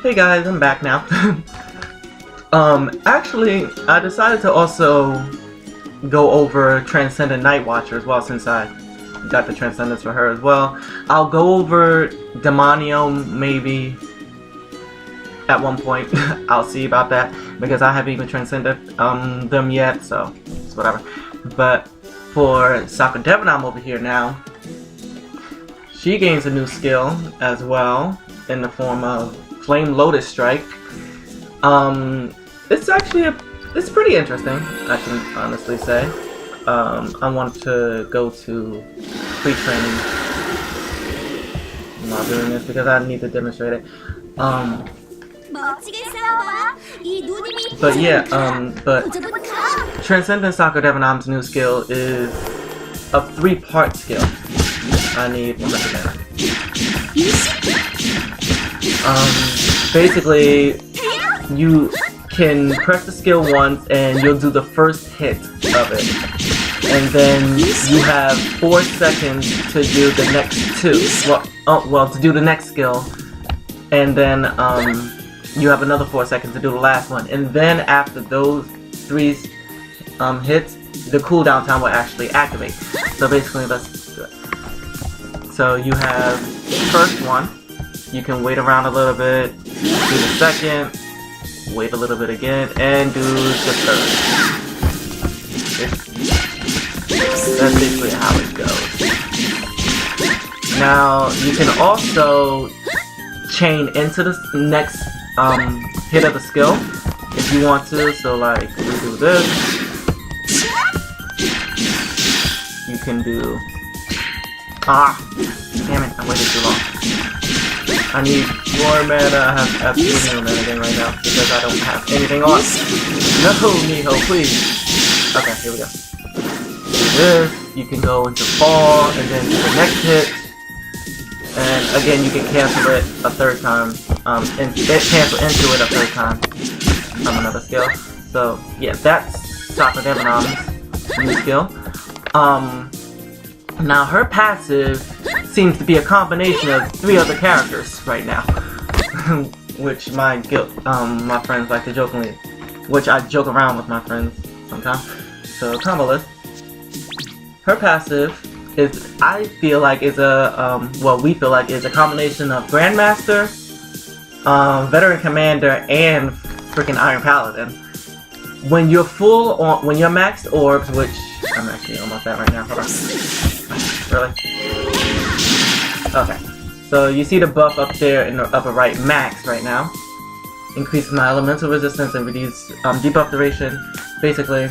Hey guys, I'm back now. Actually, I decided to also go over Transcendent Night Watcher as well, since I got the Transcendence for her as well. I'll go over Devanam maybe at one point. I'll see about that, because I haven't even transcended them yet, so it's whatever. But for Sakra Devanam over here now, she gains a new skill as well in the form of Flame Lotus Strike. It's actually it's pretty interesting, I can honestly say. I want to go to pre-training. I'm not doing this because I need to demonstrate it. But yeah, but Transcendent Sakra Devanam's new skill is a 3-part skill. I need 100 mana. Basically, you can press the skill once and you'll do the first hit of it. And then you have 4 seconds to do the next 2. Well, to do the next skill. And then you have another 4 seconds to do the last one. And then after those 3 hits, the cooldown time will actually activate. So basically, let's do it. So you have the first one. You can wait around a little bit, do the second, wait a little bit again, and do the third. That's basically how it goes. Now, you can also chain into the next hit of the skill if you want to. So like, we do this. You can do... damn it, I waited too long. I need more mana. I have absolutely no mana right now because I don't have anything on. No, Miho, please. Okay, here we go. Do this. You can go into fall and then do the next hit. And again, you can cancel it a third time. Cancel into it a third time from another skill. So yeah, that's Sakra Devanam's new skill. Now her passive seems to be a combination of 3 other characters right now, which my friends like to jokingly, which I joke around with my friends sometimes. So combo list. Her passive is, I feel like, is a we feel like is a combination of Grandmaster, Veteran Commander, and freaking Iron Paladin. When you're full on, when you're maxed orbs, which I'm actually almost at right now. Hold on. Really? Okay. So you see the buff up there in the upper right, max right now. Increases my elemental resistance and reduce debuff duration. Basically,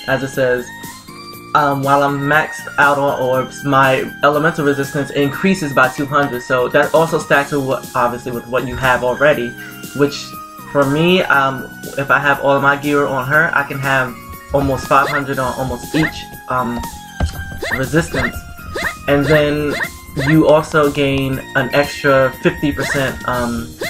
as it says, while I'm maxed out on orbs, my elemental resistance increases by 200. So that also stacks with obviously with what you have already. Which, for me, if I have all of my gear on her, I can have almost 500 on almost each resistance, and then you also gain an extra 50%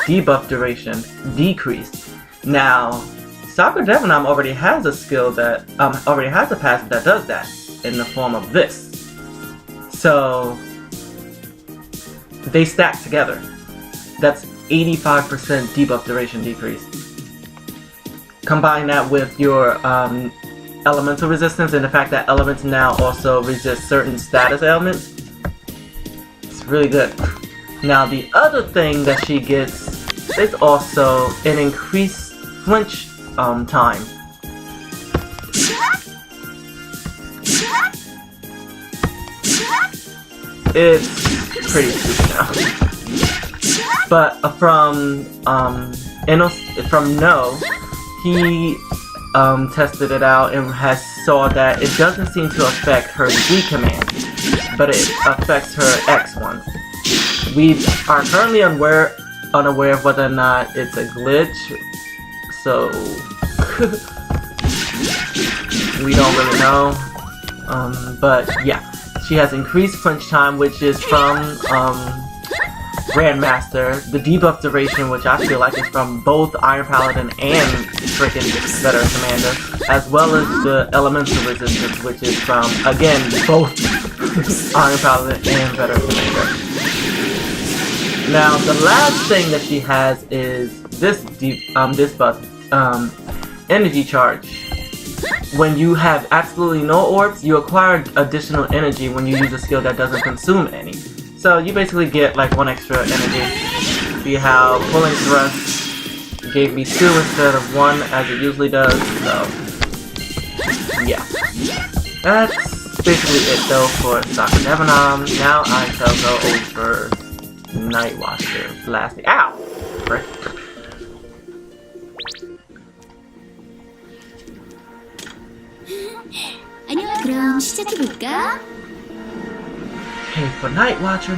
debuff duration decrease. Now, Sakra Devanam already has a skill that already has a passive that does that in the form of this. So they stack together. That's 85% debuff duration decrease. Combine that with your elemental resistance and the fact that elements now also resist certain status ailments. It's really good. Now the other thing that she gets is also an increased flinch time. It's pretty stupid now. But from No, he tested it out and saw that it doesn't seem to affect her Z command, but it affects her X ones. We are currently unaware of whether or not it's a glitch, so we don't really know. But yeah, she has increased flinch time, which is from Grandmaster, the debuff duration, which I feel like is from both Iron Paladin and freaking Veteran Commander, as well as the elemental resistance, which is from, again, both Iron Paladin and Veteran Commander. Now the last thing that she has is this buff, energy charge. When you have absolutely no orbs, you acquire additional energy when you use a skill that doesn't consume any. So you basically get like 1 extra energy. See how pulling thrust gave me 2 instead of 1 as it usually does, so yeah. That's basically it though for Sakra Devanam. Now I shall go over Night Watcher blasting. Ow! Frick. 그럼 시작해볼까? Okay, for Night Watcher.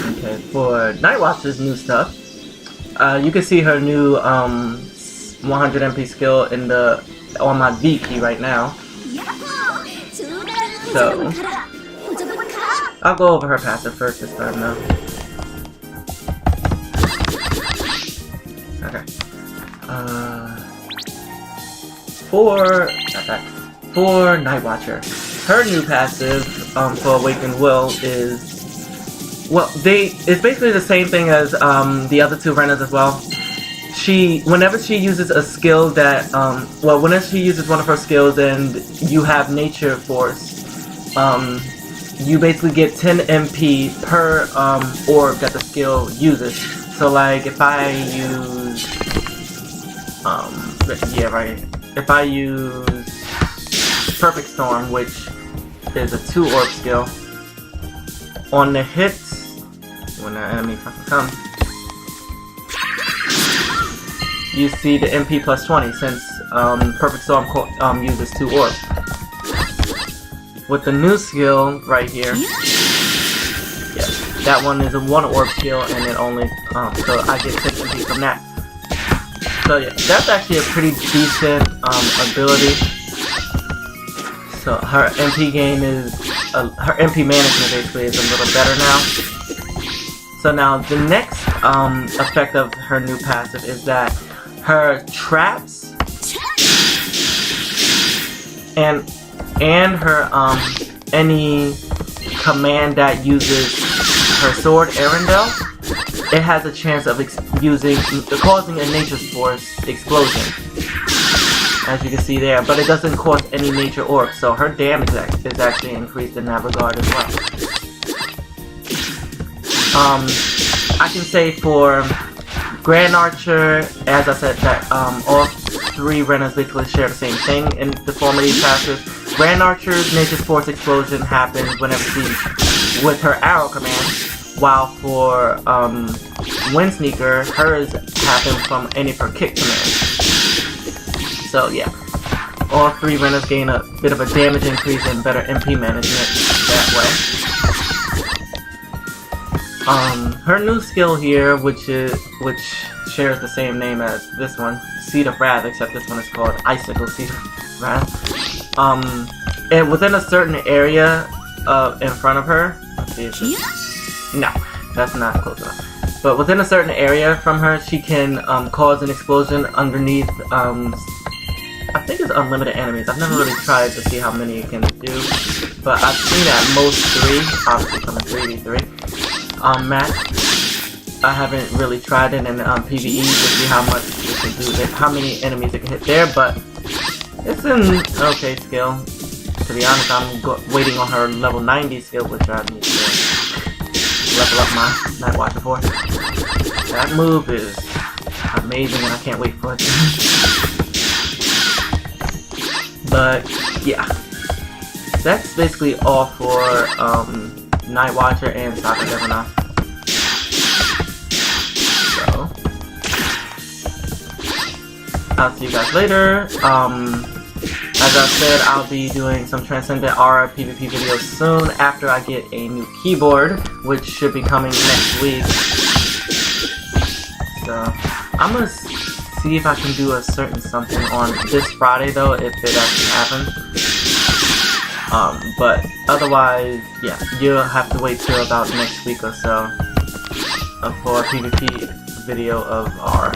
Okay, for Night Watcher's new stuff, you can see her new 100 MP skill in on my V key right now. So I'll go over her passive first this time though. Okay. For Night Watcher, her new passive for Awakened Will is, well, it's basically the same thing as the other 2 Renners as well. Whenever she uses a skill that, whenever she uses one of her skills and you have Nature Force, you basically get 10 MP per orb that the skill uses. So like if I use, if I use Perfect Storm, which is a 2 orb skill, on the hits, when the enemy fucking comes, you see the MP plus 20 since Perfect Storm uses 2 orbs. With the new skill right here, yeah, that one is a 1 orb skill and it only, so I get 6 MP from that. So yeah, that's actually a pretty decent ability. So her MP gain is, her MP management basically is a little better now. So now the next effect of her new passive is that her traps and her any command that uses her sword Arendelle, it has a chance of causing a Nature Force explosion, as you can see there, but it doesn't cause any nature orb, so her damage is actually increased in that regard as well. I can say for Grand Archer, as I said, that all 3 Renners basically share the same thing in the form of these passives. Grand Archer's Nature's Force Explosion happens whenever she's with her arrow command, while for Wind Sneaker, hers happens from any of her kick commands. So yeah, all 3 Renners gain a bit of a damage increase and better MP management that way. Her new skill here, which shares the same name as this one, Seed of Wrath, except this one is called Icicle Seed of Wrath. And within a certain area in front of her, let's see if this, no, that's not close enough. But within a certain area from her, she can cause an explosion underneath, I think it's unlimited enemies. I've never really tried to see how many it can do, but I've seen at most 3, obviously from a 3v3 match. I haven't really tried it in PvE to see how much it can do, how many enemies it can hit there, but it's an okay skill. To be honest, I'm waiting on her level 90 skill, which I need to level up my Night Watcher for. That move is amazing and I can't wait for it. But yeah, that's basically all for Night Watcher and Sakra Devanam. So I'll see you guys later. As I said, I'll be doing some Transcendent Aura PvP videos soon after I get a new keyboard, which should be coming next week. So I'm gonna see if I can do a certain something on this Friday though, if it actually happens. But otherwise, yeah, you'll have to wait till about next week or so for a PvP video of R.